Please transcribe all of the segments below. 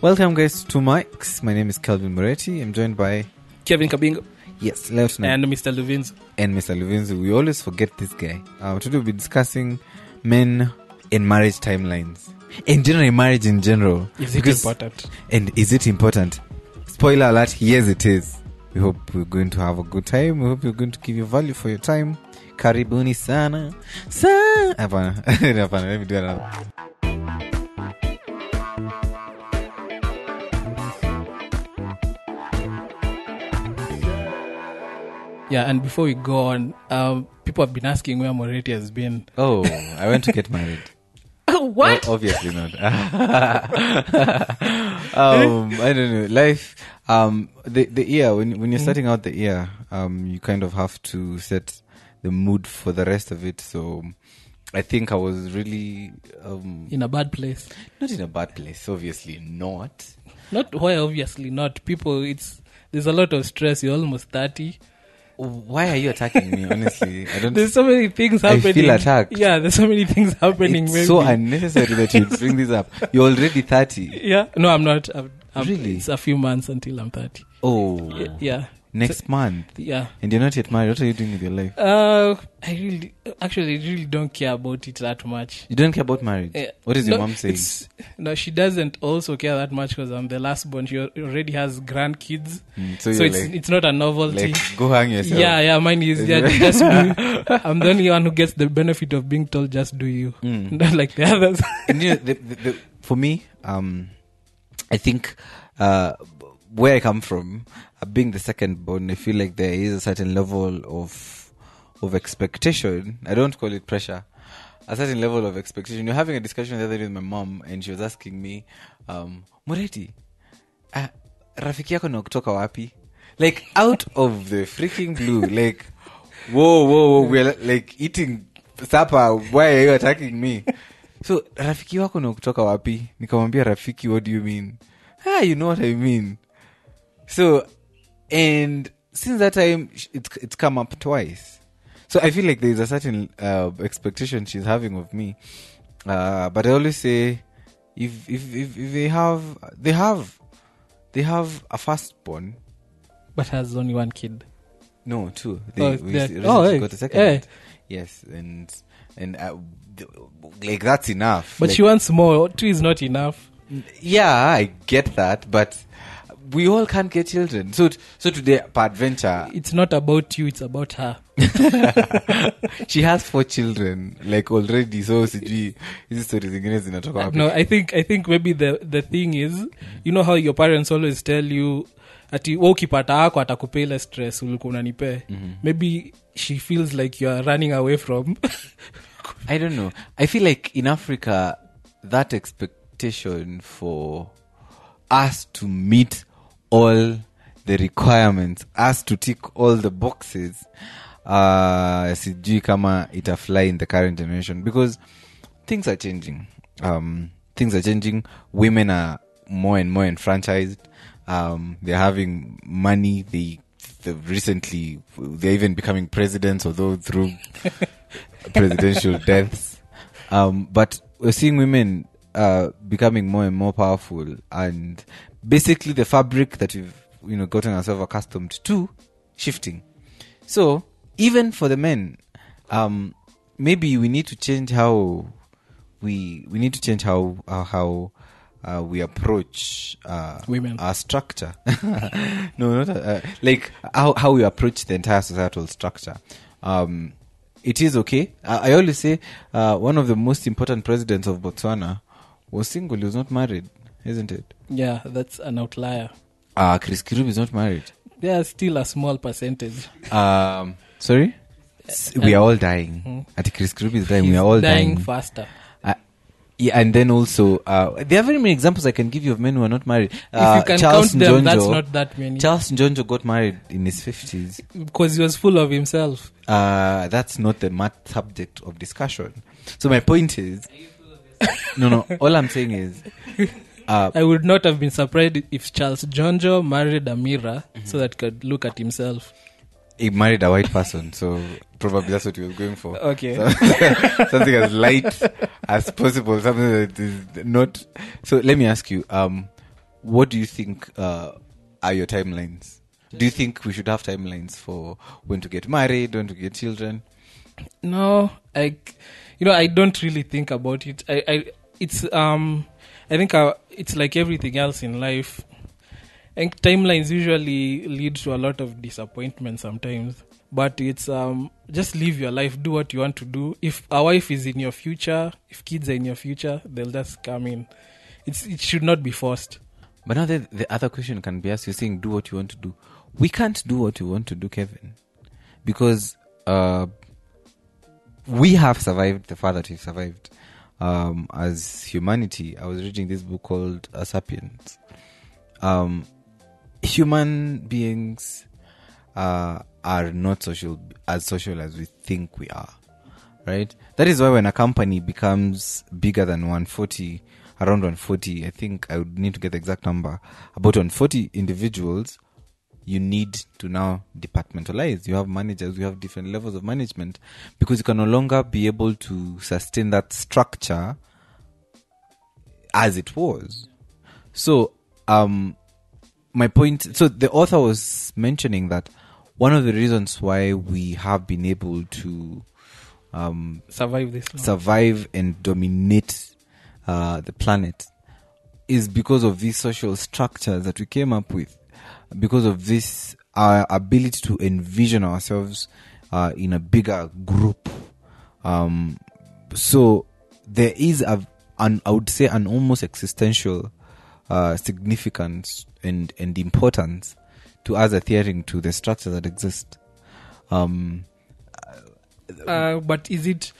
Welcome, guys, to Mike's. My name is Kelvin Mureti. I'm joined by Kevin Kabingo. Yes, Lieutenant. And Mr. Luvinz. And Mr. Luvinz. We always forget this guy. Today we'll be discussing men and marriage timelines. In general, marriage in general. Is it important? And is it important? Spoiler alert, yes it is. We hope we're going to have a good time. We hope we're going to give you value for your time. Karibuni sana. Hapana. Let me do another. Yeah, and before we go on, people have been asking where Mureti has been. Oh, I went to get married. What? Well, obviously not. I don't know. Life, the year, when you're starting out the year, you kind of have to set the mood for the rest of it. So I think I was really... in a bad place. Not in a bad place, obviously not. Not why, obviously not. People, there's a lot of stress. You're almost 30. Why are you attacking me? Honestly, I don't. There's so many things happening. I feel attacked. Yeah, there's so many things happening. It's so unnecessary that you bring this up. You're already 30. Yeah, no, I'm not. Really? It's a few months until I'm 30. Oh, yeah. Next month. Yeah. And you're not yet married. What are you doing with your life? I really don't care about it that much. You don't care about marriage? What is your mom saying? No, she doesn't also care that much because I'm the last born. She already has grandkids. So it's not a novelty. Like, go hang yourself. Yeah, mine is just do. I'm the only one who gets the benefit of being told just do you. Not like the others. And you know, for me, I think where I come from, being the second born, I feel like there is a certain level of expectation. I don't call it pressure. A certain level of expectation. You're having a discussion the other day with my mom, and she was asking me, Mureti, rafiki yako na kutoka wapi? Like, out of the freaking blue. Like, whoa, we're like eating supper. Why are you attacking me? So, rafiki wako na kutoka wapi? Nikamwambia, rafiki, what do you mean? You know what I mean. So, and since that time, it's come up twice. So I feel like there's a certain expectation she's having of me. But I always say, if they have a firstborn. But has only one kid. No, two. They got a second. Yes, and like that's enough. But like, she wants more. Two is not enough. Yeah, I get that, but we all can't get children. So today, peradventure, it's not about you, it's about her. She has 4 children, like already. So hizi stories zingine zinatoka wapi? No, I think maybe the thing is, you know how your parents always tell you ati wewe ukipata yako atakupea ile stress ulikuwa unanipe. Maybe she feels like you are running away from. I don't know. I feel like in Africa, that expectation for us to meet all the requirements, us to tick all the boxes, sijui kama ita fly in the current generation, because things are changing. Women are more and more enfranchised. They're having money. They're even becoming presidents, although through presidential deaths. But we're seeing women becoming more and more powerful, and basically the fabric that we've gotten ourselves accustomed to shifting. So even for the men, maybe we need to change how we we approach women, our structure. No, not like how we approach the entire societal structure. It is okay. I always say one of the most important presidents of Botswana was single. He was not married, isn't it? Yeah, that's an outlier. Chris Kirubi is not married. They are still a small percentage. Sorry? We are all dying. At Chris Kirubi is dying. We are all dying faster. Yeah, and then also, there are very many examples I can give you of men who are not married. If you can Charles count them, Njonjo, that's not that many. Charles Njonjo got married in his 50s. Because he was full of himself. That's not the subject of discussion. So my point is... No, all I'm saying is... I would not have been surprised if Charles Njonjo married Amira so that he could look at himself. He married a white person, so probably that's what he was going for. Okay. So, something as light as possible, something that is not... So let me ask you, what do you think are your timelines? Do you think we should have timelines for when to get married, when to get children? No, I don't really think about it. I think it's like everything else in life. I think timelines usually lead to a lot of disappointment sometimes. But it's just live your life, do what you want to do. If a wife is in your future, if kids are in your future, they'll just come in. It should not be forced. But now the other question can be asked, you're saying do what you want to do. We can't do what we want to do, Kevin. Because we have survived the fact that we've survived as humanity. I was reading this book called Sapiens. Human beings are not as social as we think we are, right? That is why when a company becomes bigger than 140, around 140, I think I would need to get the exact number, about 140 individuals, you need to now departmentalize. You have managers, you have different levels of management, because you can no longer be able to sustain that structure as it was. So, my point, so the author was mentioning that one of the reasons why we have been able to survive and dominate the planet is because of these social structures that we came up with, because of this our ability to envision ourselves in a bigger group. So there is I would say an almost existential significance and importance to us adhering to the structures that exist. But is it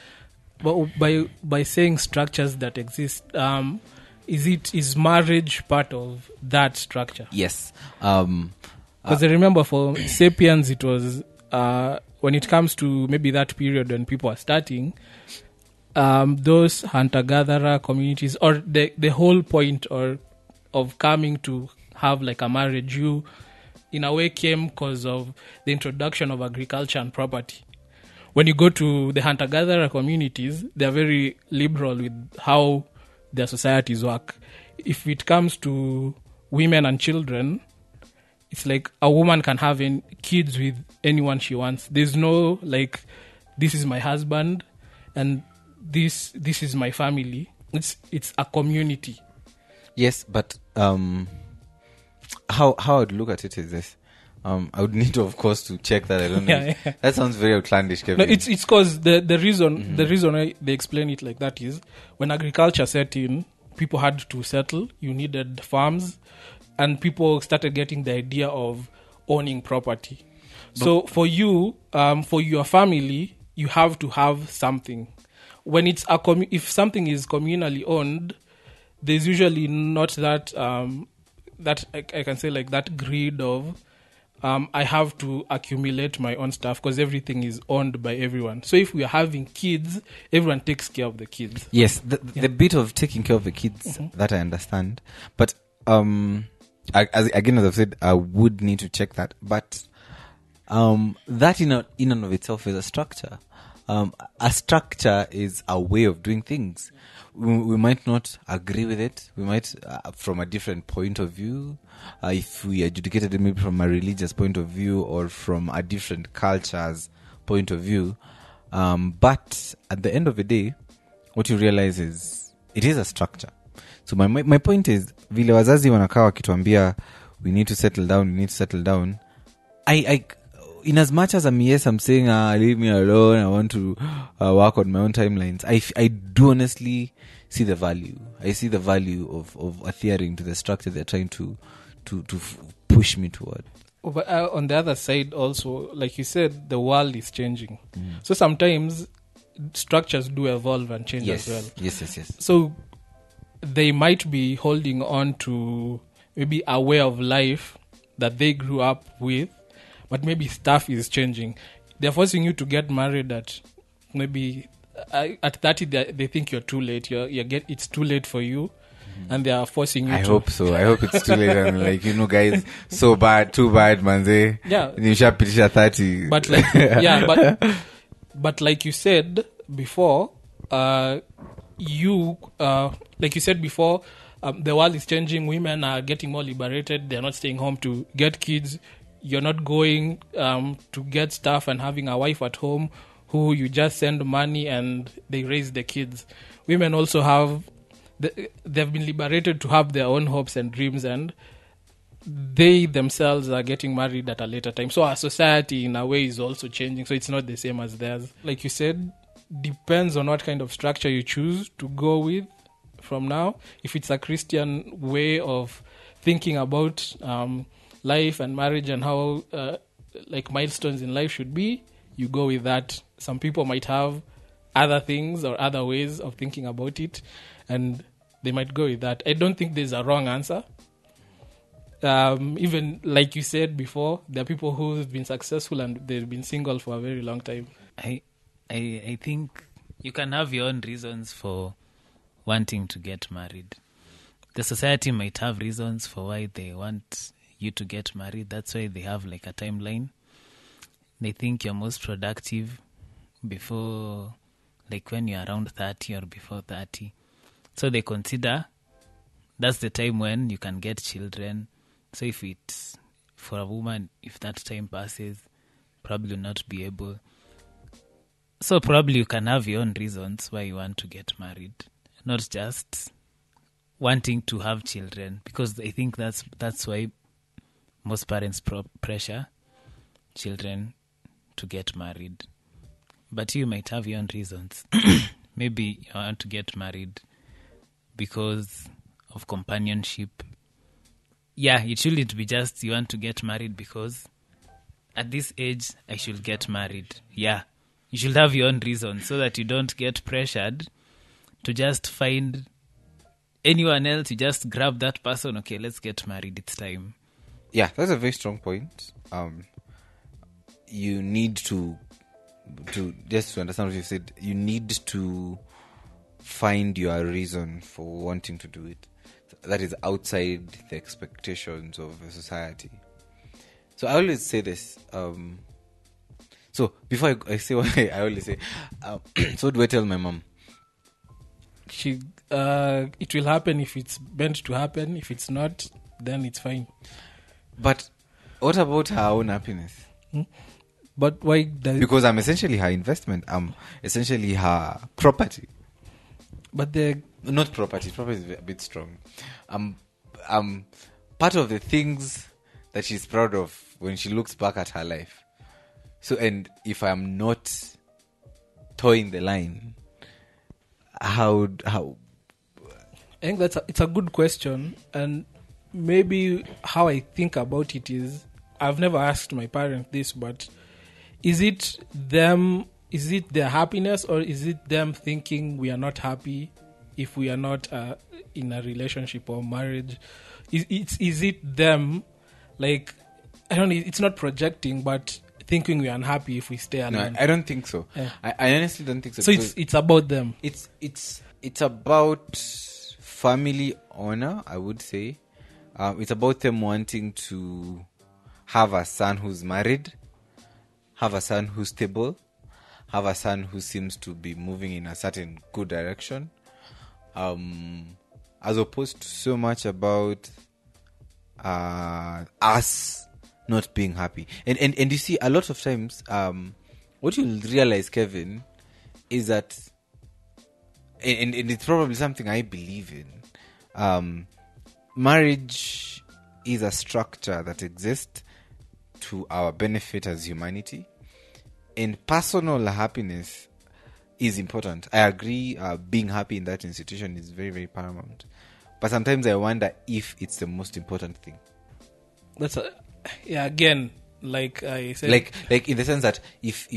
by saying structures that exist? Is marriage part of that structure? Yes. Because I remember for Sapiens, it was when it comes to maybe that period when people are starting, those hunter-gatherer communities, or the whole point of coming to have like a marriage, you in a way came because of the introduction of agriculture and property. When you go to the hunter-gatherer communities, they are very liberal with how their societies work. If it comes to women and children, it's like a woman can have kids with anyone she wants. There's no like, this is my husband and this is my family. It's a community. Yes, but how I'd look at it is this. I would need to, of course, to check that. I don't know. Yeah. That sounds very outlandish, Kevin. No, it's because the reason the reason why they explain it like that is when agriculture set in, people had to settle. You needed farms, and people started getting the idea of owning property. So for you, for your family, you have to have something. When it's if something is communally owned, there's usually not that that I can say like that greed of I have to accumulate my own stuff because everything is owned by everyone. So if we are having kids, everyone takes care of the kids. Yes, the bit of taking care of the kids, that I understand. But as I've said, I would need to check that. But that in and of itself is a structure. A structure is a way of doing things. We might not agree with it. We might, from a different point of view, if we adjudicated it maybe from a religious point of view or from a different culture's point of view. But at the end of the day, what you realize is it is a structure. So my point is, vile wazazi wanakaa wakituambia we need to settle down. I in as much as I'm saying leave me alone, I want to work on my own timelines, I do honestly see the value. I see the value of adhering to the structure they're trying to push me toward. But on the other side also, like you said, the world is changing. So sometimes structures do evolve and change as well. Yes. So they might be holding on to maybe a way of life that they grew up with, but maybe stuff is changing. They're forcing you to get married at maybe at 30. They think you're too late. It's too late for you, and they are forcing you. I hope so. I hope it's too late. And like, guys, so bad, too bad, manze. Yeah. Nishapitisha 30. But like, but like you said before, the world is changing. Women are getting more liberated. They're not staying home to get kids. You're not going to get stuff and having a wife at home who you just send money and they raise the kids. Women also have, they've been liberated to have their own hopes and dreams, and they themselves are getting married at a later time. So our society in a way is also changing. So it's not the same as theirs. Like you said, depends on what kind of structure you choose to go with from now. If it's a Christian way of thinking about life and marriage and how like milestones in life should be, you go with that. Some people might have other things or other ways of thinking about it, and they might go with that. I don't think there's a wrong answer. Even like you said before, there are people who've been successful and they've been single for a very long time. I think you can have your own reasons for wanting to get married. The society might have reasons for why they want you to get married. That's why they have like a timeline. They think you're most productive before, like when you're around 30 or before 30. So they consider that's the time when you can get children. So if it's for a woman, if that time passes, probably not be able. So probably you can have your own reasons why you want to get married, not just wanting to have children, because I think that's why most parents pressure children to get married. But you might have your own reasons. Maybe you want to get married because of companionship. Yeah, it shouldn't be just you want to get married because at this age I should get married. Yeah, you should have your own reasons so that you don't get pressured to just find anyone else. You just grab that person. Okay, let's get married. It's time. Yeah, that's a very strong point. You need to just to understand what you said, you need to find your reason for wanting to do it that is outside the expectations of a society. So I always say this. So before I say what I always say, so what do I tell my mom? It will happen if it's meant to happen. If it's not, then it's fine. But what about her own happiness? But why? Because I'm essentially her investment. I'm essentially her property. But they're not property. Property is a bit strong. Part of the things that she's proud of when she looks back at her life. So, and if I'm not towing the line, how? I think it's a good question, and maybe how I think about it is, I've never asked my parents this, but is it them? Is it their happiness, or is it them thinking we are not happy if we are not in a relationship or marriage? Is it them, like, I don't know, it's not projecting, but thinking we're unhappy if we stay alone? No, I don't think so. Yeah. I honestly don't think so. So it's about them. It's about family honor, I would say. It's about them wanting to have a son who's married, have a son who's stable, have a son who seems to be moving in a certain good direction, as opposed to so much about us not being happy. And you see, a lot of times, what you'll realize, Kevin, is that, and it's probably something I believe in, marriage is a structure that exists to our benefit as humanity. And personal happiness is important. I agree, being happy in that institution is very, very paramount. But sometimes I wonder if it's the most important thing. Again, like I said, like in the sense that if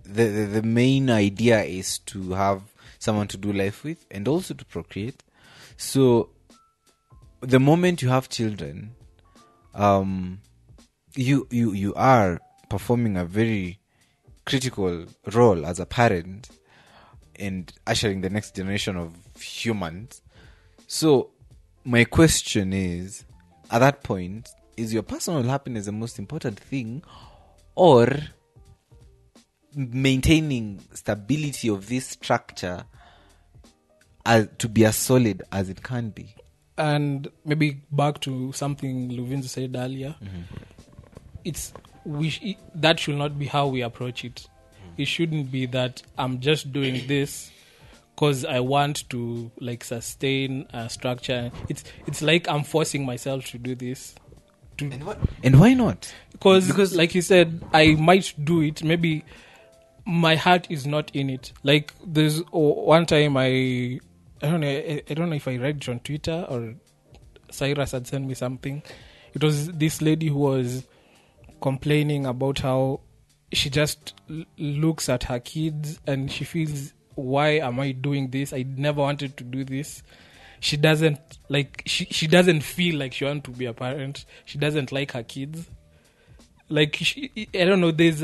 the main idea is to have someone to do life with and also to procreate. So the moment you have children, you are performing a very critical role as a parent and ushering the next generation of humans. So my question is, at that point, is your personal happiness the most important thing, or maintaining stability of this structure to be as solid as it can be. And maybe back to something Luvin said earlier, that should not be how we approach it. It shouldn't be that I'm just doing this because I want to like sustain a structure. It's like I'm forcing myself to do this. And why not? Because like you said, I might do it. Maybe my heart is not in it. Like there's one time I don't know if I read it on Twitter or Cyrus had sent me something. It was this lady who was complaining about how she just looks at her kids and she feels, why am I doing this? I never wanted to do this. She doesn't like. She doesn't feel like she wants to be a parent. She doesn't like her kids. Like I don't know. There's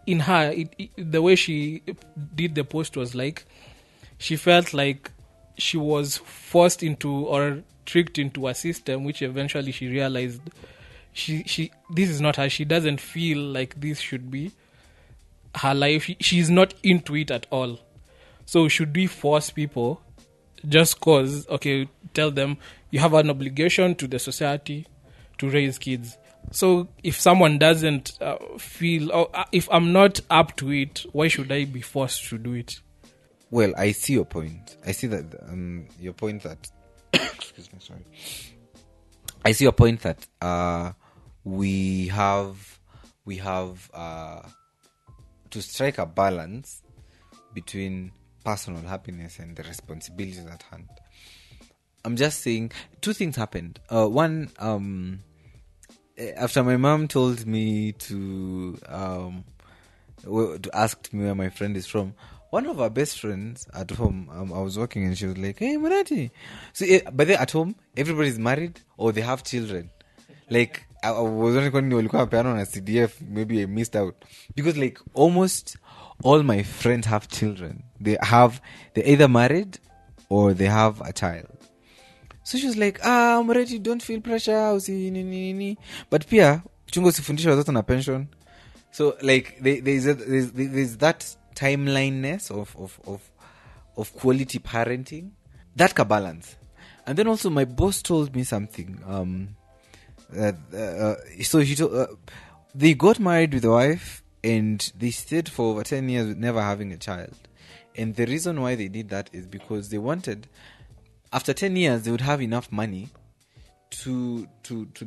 in her the way she did the post was like she felt like she was forced into or tricked into a system, which eventually she realized she this is not her. She doesn't feel like this should be her life. She's not into it at all. So should we force people just cause, okay, tell them you have an obligation to the society to raise kids? So if someone doesn't feel, or if I'm not up to it, why should I be forced to do it? Well, I see your point. I see that your point that excuse me, sorry. I see your point that we have to strike a balance between personal happiness and the responsibilities at hand. I'm just saying two things happened. One, after my mom told me to ask me where my friend is from, one of our best friends at home, I was working and she was like, "Hey, Mureti." So, but then at home, everybody's married or they have children. Like, I was only calling you piano on a CDF. Maybe I missed out because like almost all my friends have children. They're either married or they have a child. So she was like, Mureti, don't feel pressure. But pia chungo sifundisha watoto na pension. So like there's that timeliness of quality parenting, that ka balance. And then also my boss told me something. So he told, they got married with a wife and they stayed for over 10 years with never having a child. And the reason why they did that is because they wanted, after 10 years, they would have enough money to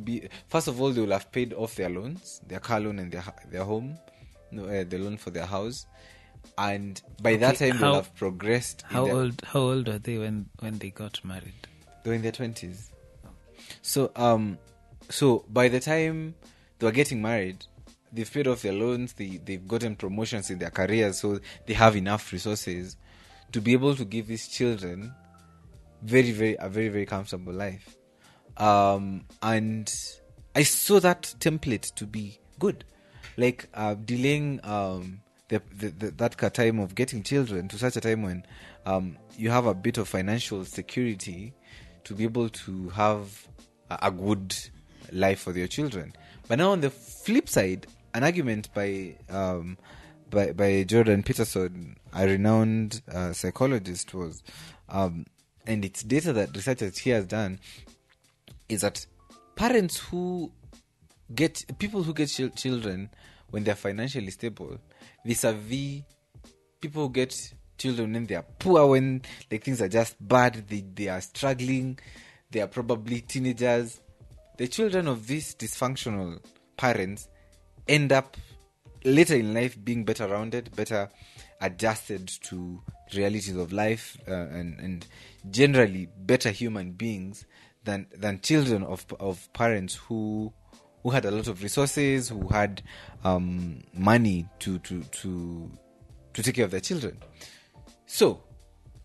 be, first of all, they will have paid off their loans, their car loan and their home, the loan for their house. And by that time, they'll have progressed. How old were they when they got married? They were in their 20s. So by the time they were getting married, they've paid off their loans, they've gotten promotions in their careers, so they have enough resources to be able to give these children a very, very comfortable life. And I saw that template to be good. Like delaying that time of getting children to such a time when you have a bit of financial security to be able to have a good life for your children. But now on the flip side, an argument by Jordan Peterson, a renowned psychologist, was, and it's data that researchers he has done, is that people who get children when they're financially stable, vis-a-vis people who get children when they are poor, when like things are just bad, they are struggling, they are probably teenagers. The children of these dysfunctional parents end up later in life being better rounded, better adjusted to realities of life, and generally better human beings than children of parents who had a lot of resources, who had money to take care of their children. So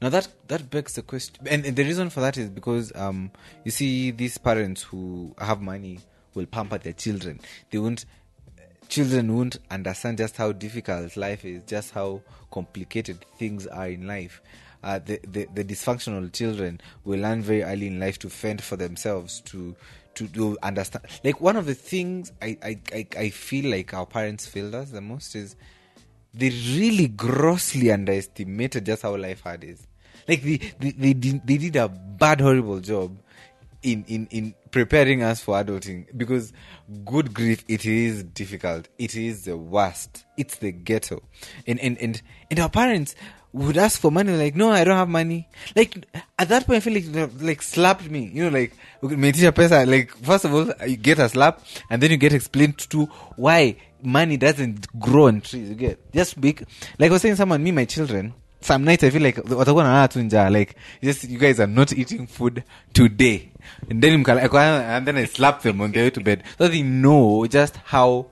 now that begs the question, and the reason for that is because you see, these parents who have money will pamper their children. Children won't understand just how difficult life is, just how complicated things are in life. The dysfunctional children will learn very early in life to fend for themselves, to understand. Like, one of the things I feel like our parents failed us the most is they really grossly underestimated just how life hard is. Like they did a bad, horrible job in preparing us for adulting, because good grief, it is difficult. It is the worst. It's the ghetto. And our parents would ask for money, like, no, I don't have money. Like, at that point, I feel like they like slapped me. You know, like, okay, pesa. Like, first of all, you get a slap, and then you get explained to why money doesn't grow on trees. You get just big. Like I was saying, me, my children. Some nights I feel like like just you guys are not eating food today, and then I slap them on their way to bed, so they know just how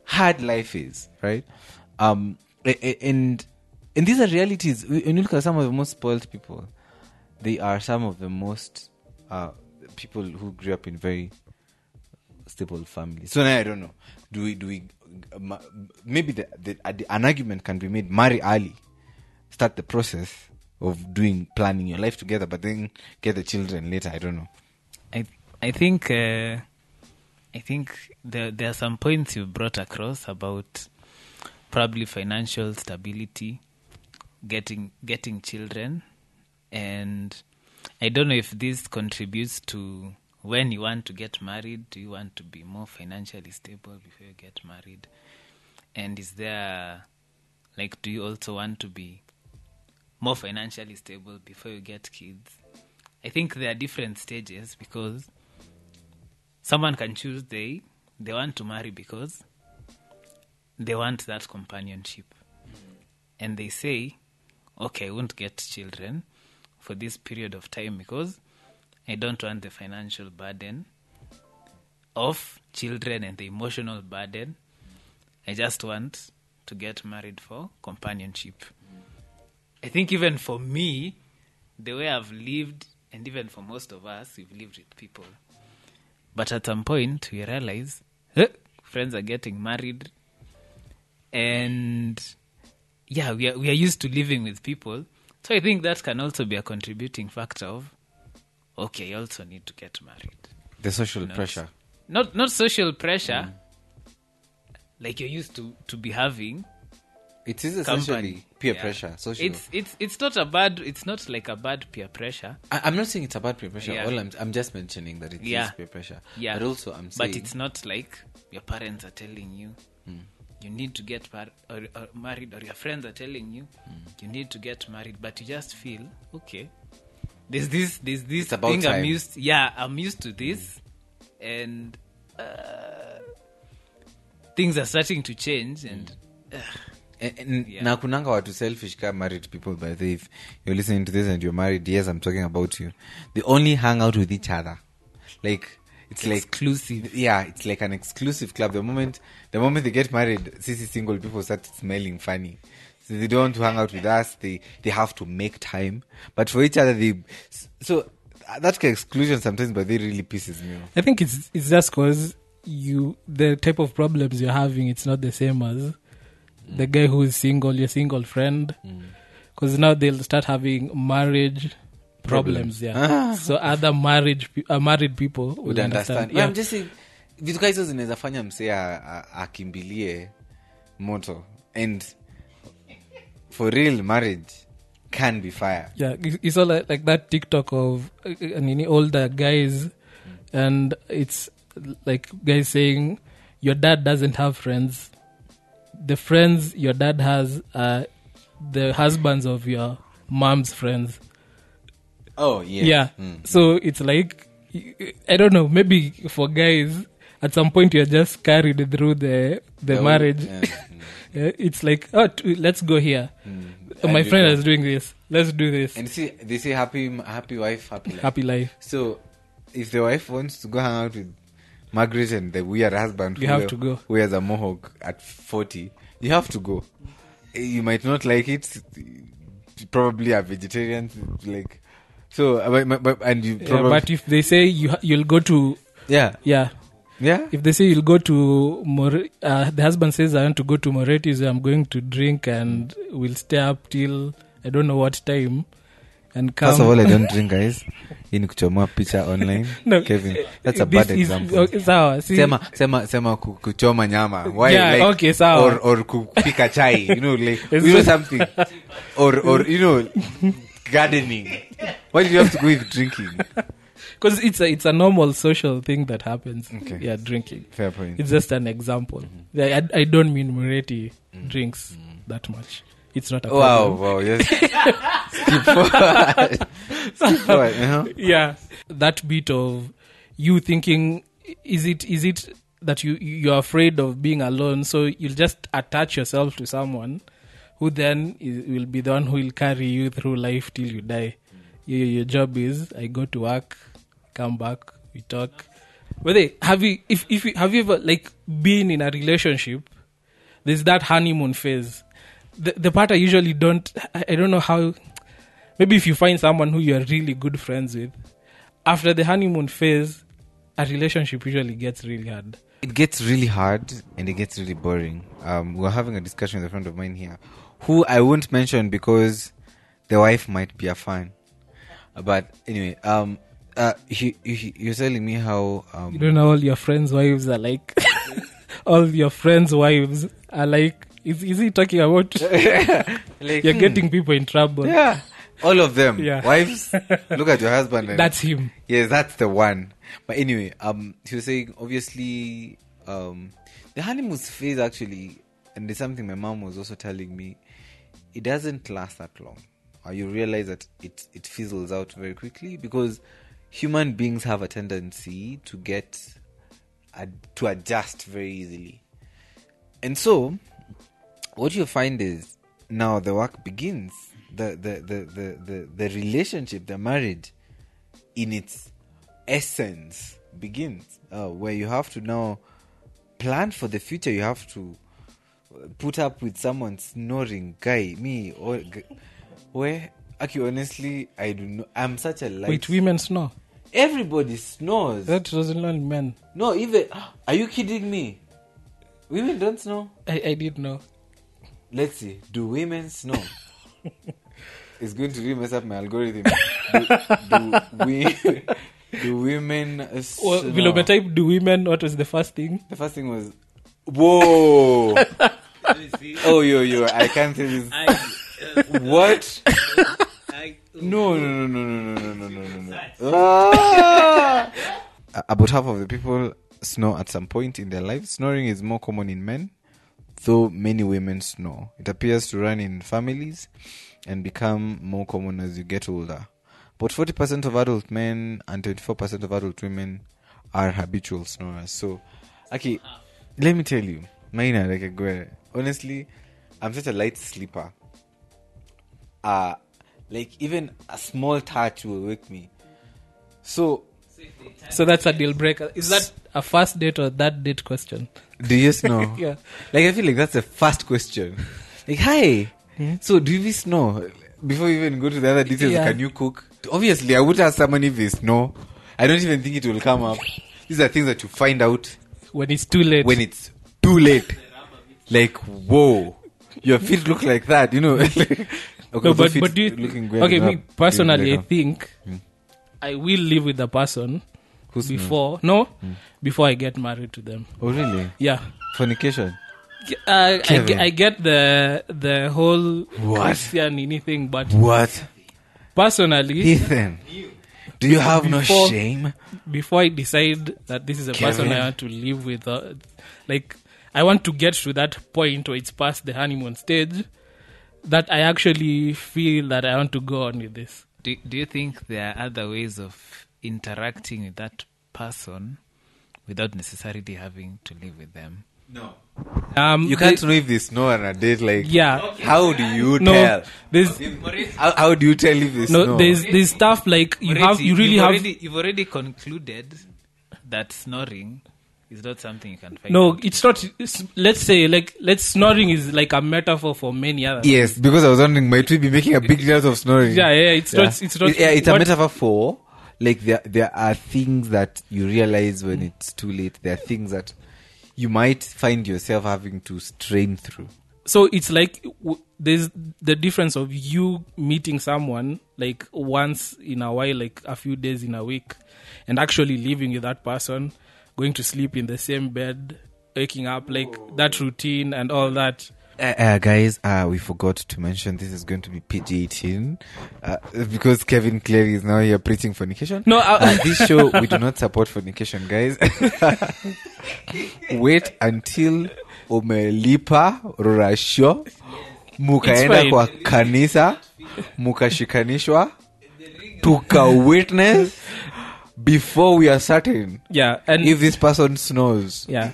hard life is, right? And these are realities. When you look at some of the most spoiled people, they are some of the most people who grew up in very stable families. So now I don't know. Do we maybe an argument can be made: marry early, start the process of planning your life together, but then get the children later. I don't know. I think there are some points you brought across about probably financial stability, getting children, and I don't know if this contributes to when you want to get married. Do you want to be more financially stable before you get married? And is there, like, do you also want to be more financially stable before you get kids? I think there are different stages, because someone can choose they want to marry because they want that companionship. And they say, okay, I won't get children for this period of time because I don't want the financial burden of children and the emotional burden. I just want to get married for companionship. I think even for me, the way I've lived, and even for most of us, we've lived with people. But at some point, we realize friends are getting married. And yeah, we are used to living with people. So I think that can also be a contributing factor of, okay, you also need to get married. The social pressure. Not social pressure, like you're used to be having. It is essentially peer pressure. Social. It's not like a bad peer pressure. I'm not saying it's a bad peer pressure. Yeah. All I'm just mentioning that it is peer pressure. Yeah. But also I'm saying, but it's not like your parents are telling you you need to get married, or your friends are telling you you need to get married, but you just feel, okay, there's this thing time. I'm used to this, and things are starting to change, and na kunanga watu selfish ka married people. By the way, if you're listening to this and you're married, yes, I'm talking about you. They only hang out with each other, like it's exclusive. Like, yeah, it's like an exclusive club. The moment they get married, single people start smelling funny. So they don't want to hang out with us. They have to make time, but for each other so that exclusion sometimes, but they really pisses me off. I think it's just because the type of problems you're having, it's not the same as the guy who is single, your single friend, because now they'll start having marriage problems. So other married people would understand. Yeah. I'm just saying, vitu hizo zinaweza fanya msee akimbilie moto, and for real, marriage can be fire. Yeah, it's all like that TikTok of older guys, and it's like guys saying your dad doesn't have friends. The friends your dad has are the husbands of your mom's friends. Oh, yeah. Yeah. So it's like, I don't know, maybe for guys, at some point you're just carried through the marriage. It's like, let's go here. My friend is doing this. Let's do this. And see, they say happy wife, happy life. Happy life. So if the wife wants to go hang out with Margaret and the weird husband who wears a mohawk at 40, you have to go. You might not like it. You probably are vegetarians, like, so. And you probably. But if they say you'll go to yeah. If they say you'll go to the husband says, I want to go to Mureti, so I'm going to drink and we'll stay up till I don't know what time. And come. First of all, I don't drink, guys. In kuchomoa picha online. No, Kevin, that's a bad example. Okay, sawa. Sema kuchoma nyama. Why? Yeah, like, okay, sawa. Or kupika chai. Like something. Or gardening. Why did you have to go with drinking? Because it's a normal social thing that happens. Okay. Yeah, drinking. Fair point. It's just an example. I don't mean Mureti drinks that much. It's not a problem. Wow, yes. Skip forward. Skip forward. Yeah, that bit of you thinking, is it that you're afraid of being alone, so you'll just attach yourself to someone who then will be the one who will carry you through life till you die. Your job is, I go to work, come back, we talk. But have you ever like been in a relationship? There's that honeymoon phase. The part I usually don't know how. Maybe if you find someone who you're really good friends with, after the honeymoon phase, a relationship usually gets really hard. It gets really hard and it gets really boring. We're having a discussion with a friend of mine here, who I won't mention because the wife might be a fan. But anyway, you're telling me how you don't know all your friends' wives are like. All your friends' wives are like. Is he talking about? like, you're getting people in trouble. Yeah, all of them. Yeah. Wives, look at your husband. And, that's him. Yes, that's the one. But anyway, he was saying obviously, the honeymoon phase actually, and there's something my mom was also telling me. It doesn't last that long. You realize that it fizzles out very quickly because human beings have a tendency to to adjust very easily, and so what you find is now the work begins, the relationship, the marriage, in its essence begins, where you have to now plan for the future. You have to put up with someone snoring. Where, actually, honestly, I do not. I'm such a light. Wait, women snore? Everybody snores. That doesn't only men. No, even. Are you kidding me? Women don't snore. I did know. Let's see. Do women snore? It's going to really mess up my algorithm. Do women snore? Below my type, do women? What was the first thing? The first thing was, whoa. Oh, yo, I can't say this. What? No. About half of the people snore at some point in their lives. Snoring is more common in men, though many women snore. It appears to run in families and become more common as you get older. About 40% of adult men and 24% of adult women are habitual snorers. So, okay, let me tell you, honestly, I'm such a light sleeper. Like even a small touch will wake me. So that's a deal breaker. Is that a first date or that date question? Do you snore? Yeah. Like I feel like that's the first question. Like, hi. So do you snore? Before we even go to the other details, can you cook? Obviously, I would ask someone if they snore. I don't even think it will come up. These are things that you find out when it's too late. Like, whoa, your feet look like that, you know. Okay, no, but do you me personally, I think I will live with the person before I get married to them. Oh really? Yeah. Fornication. I get the whole Christianity thing, but what? Personally, Ethan, do you have no shame? Before I decide that this is a person I want to live with, I want to get to that point where it's past the honeymoon stage, that I actually feel that I want to go on with this. Do you think there are other ways of interacting with that person without necessarily having to live with them? No. You can't know if they snore on a date. Like, how do you tell? How do you tell if they snore? No, there's stuff like you've already concluded that snoring is not something you can find. No, it's not. Let's say snoring is like a metaphor for many other. Yes, because I was wondering, might we be making a big deal of snoring? It's not. It's a metaphor for like there are things that you realize when it's too late. There are things that you might find yourself having to strain through. So it's like there's the difference of you meeting someone like once in a while, like a few days in a week, and actually living with that person, going to sleep in the same bed, waking up, like that routine and all that. Guys, we forgot to mention this is going to be PG-18 because Kevin clearly is now here preaching fornication. No, this show, we do not support fornication, guys. Wait until umelipa rurasho mukaenda fine. kwa kanisa mukashikanishwa tuka witness before we are certain yeah, and if this person snores. yeah,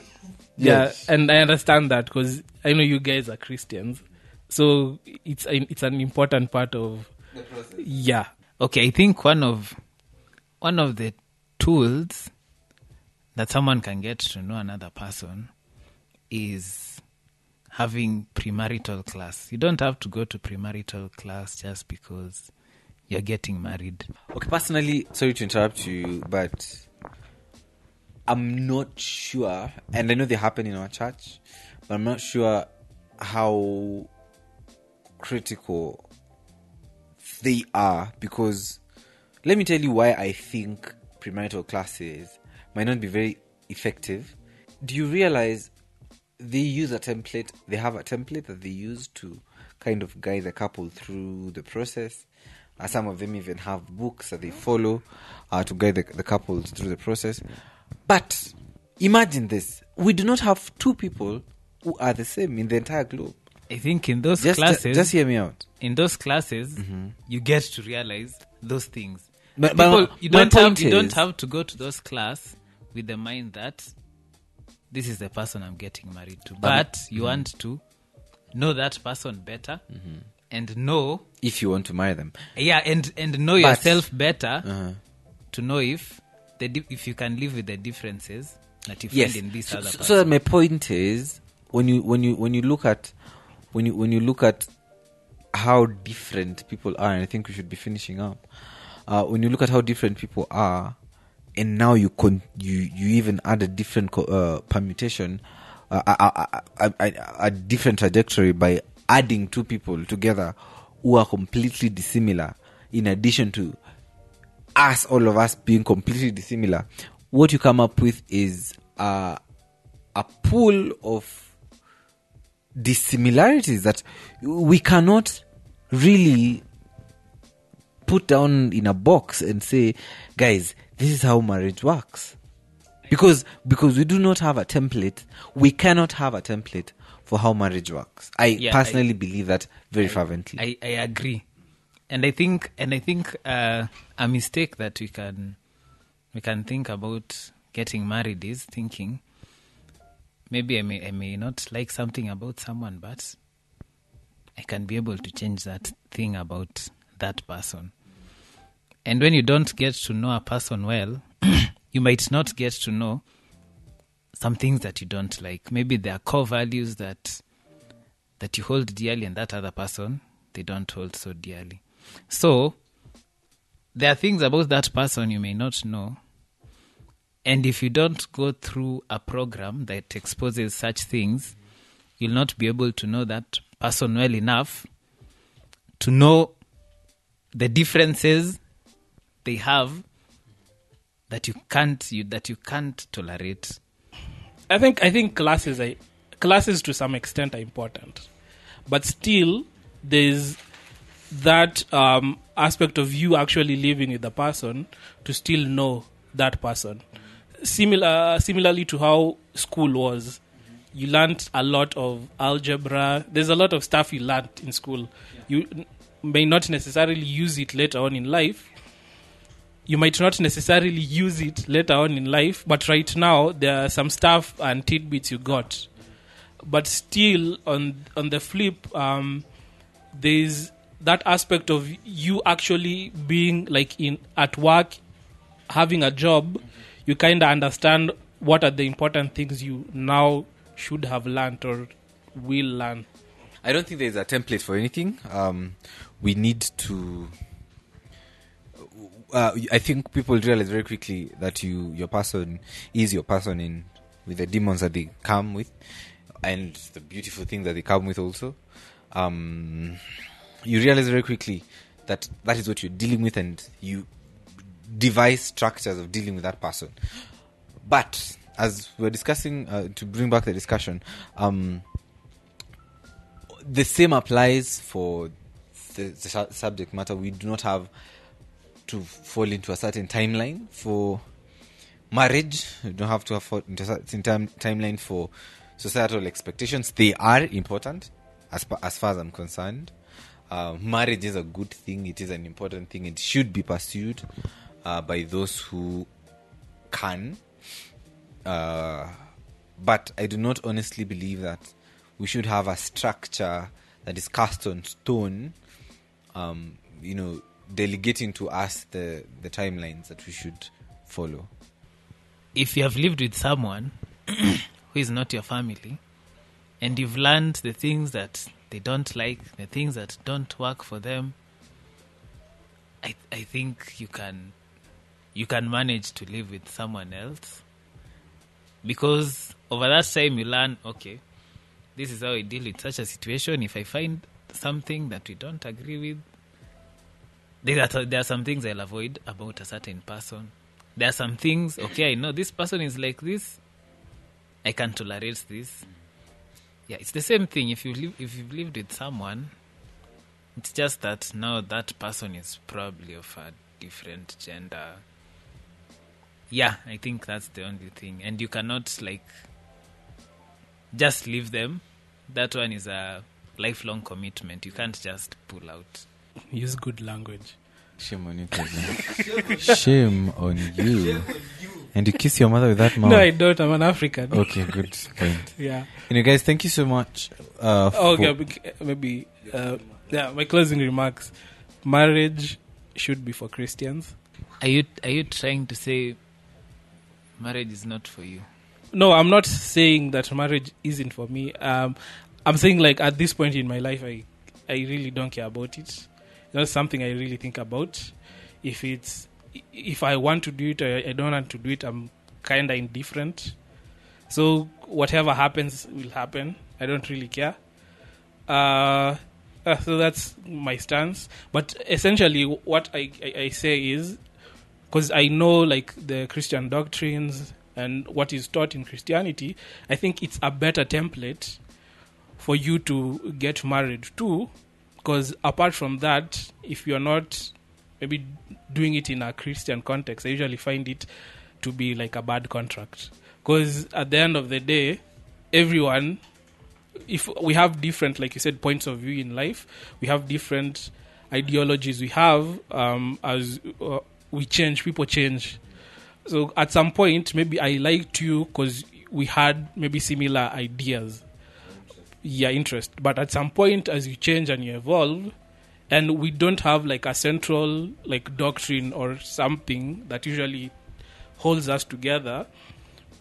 Yes. yeah, and I understand that because I know you guys are Christians, so it's an important part of The process. yeah. Okay, I think one of the tools that someone can get to know another person is having premarital class. You don't have to go to premarital class just because you're getting married. Okay, personally, sorry to interrupt you, but I'm not sure, and I know they happen in our church, but I'm not sure how critical they are, because let me tell you why I think premarital classes might not be very effective. Do you realize they use a template? They have a template that they use to kind of guide the couple through the process. Some of them even have books that they follow to guide the couples through the process. But imagine this. We do not have two people who are the same in the entire globe. I think in those Just hear me out. in those classes, you get to realize those things. But You my don't point don't is- have to go to those class with the mind that this is the person I'm getting married to. But you want to know that person better and know, If you want to marry them. and know yourself better to know if you can live with the differences that you Yes. find in this other person. So my point is, when you look at how different people are, and I think we should be finishing up. When you look at how different people are, and now you even add a different permutation, a different trajectory by adding two people together who are completely dissimilar, in addition to all of us being completely dissimilar, what you come up with is a pool of dissimilarities that we cannot really put down in a box and say, guys, this is how marriage works. Because we do not have a template. We cannot have a template for how marriage works. I personally believe that very fervently. I agree, and I think a mistake that we can think about getting married is thinking, maybe I may not like something about someone, but I can be able to change that thing about that person. And when you don't get to know a person well, you might not get to know some things that you don't like. Maybe there are core values that you hold dearly, and that other person, they don't hold so dearly. So there are things about that person you may not know. And if you don't go through a program that exposes such things, you'll not be able to know that person well enough to know the differences they have that you can't tolerate. I think classes to some extent are important, but still there's that aspect of you actually living with the person to still know that person. Similarly to how school was, you learnt a lot of algebra. There's a lot of stuff you learnt in school. You may not necessarily use it later on in life. You might not necessarily use it later on in life, but right now there are some stuff and tidbits you got. But still, on the flip, there's that aspect of you actually being like at work, having a job. You kind of understand what are the important things you now should have learned or will learn. I don't think there's a template for anything. We need to... I think people realize very quickly that your person is your person in with the demons that they come with and the beautiful things that they come with also. You realize very quickly that is what you're dealing with, and you devise structures of dealing with that person. But as we're discussing, to bring back the discussion, the same applies for the subject matter. We do not have to fall into a certain timeline for marriage. You don't have to fall into a certain timeline for societal expectations. They are important, as far as I'm concerned. Marriage is a good thing. It is an important thing. It should be pursued by those who can. But I do not honestly believe that we should have a structure that is cast on stone, delegating to us the timelines that we should follow. If you have lived with someone who is not your family, and you've learned the things that they don't like, the things that don't work for them, I think you can manage to live with someone else, because over that time you learn, okay, this is how I deal with such a situation. If I find something that we don't agree with, there are some things I'll avoid about a certain person. There are some things, okay, I know this person is like this, I can tolerate this. Yeah, it's the same thing. If you've lived with someone, it's just that now that person is probably of a different gender. Yeah, I think that's the only thing. And you cannot just leave them. That one is a lifelong commitment. You can't just pull out. Use good language. Shame on you, cousin. Shame on you. And you kiss your mother with that mouth? No, I don't. I'm an African. Okay, good point. Yeah. Guys, thank you so much. Maybe. My closing remarks. Marriage should be for Christians. Are you trying to say marriage is not for you? No, I'm not saying that marriage isn't for me. I'm saying at this point in my life, I really don't care about it. It's not something I really think about. If I want to do it or I don't want to do it, I'm kind of indifferent. So whatever happens will happen. I don't really care. So that's my stance. But essentially what I say is, because I know the Christian doctrines and what is taught in Christianity, I think it's a better template for you to get married to. Because apart from that, if you're not maybe doing it in a Christian context, I usually find it to be like a bad contract. Because at the end of the day, everyone, if we have different, like you said, points of view in life, we have different ideologies we have, as we change, people change. So at some point, maybe I liked you because we had maybe similar ideas. Yeah, interest. But at some point, as you change and you evolve, and we don't have a central doctrine or something that usually holds us together,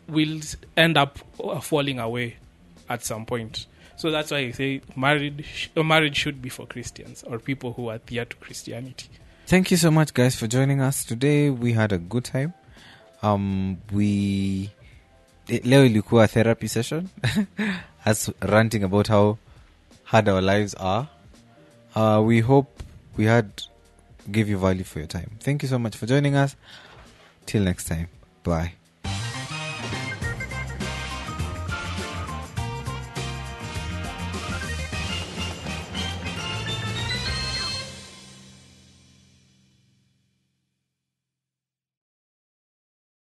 we'll end up falling away at some point. So that's why I say marriage should be for Christians or people who are adhere to Christianity. Thank you so much, guys, for joining us today. We had a good time. Leo ilikuwa therapy session, us ranting about how hard our lives are. We hope we give you value for your time. Thank you so much for joining us. Till next time. Bye.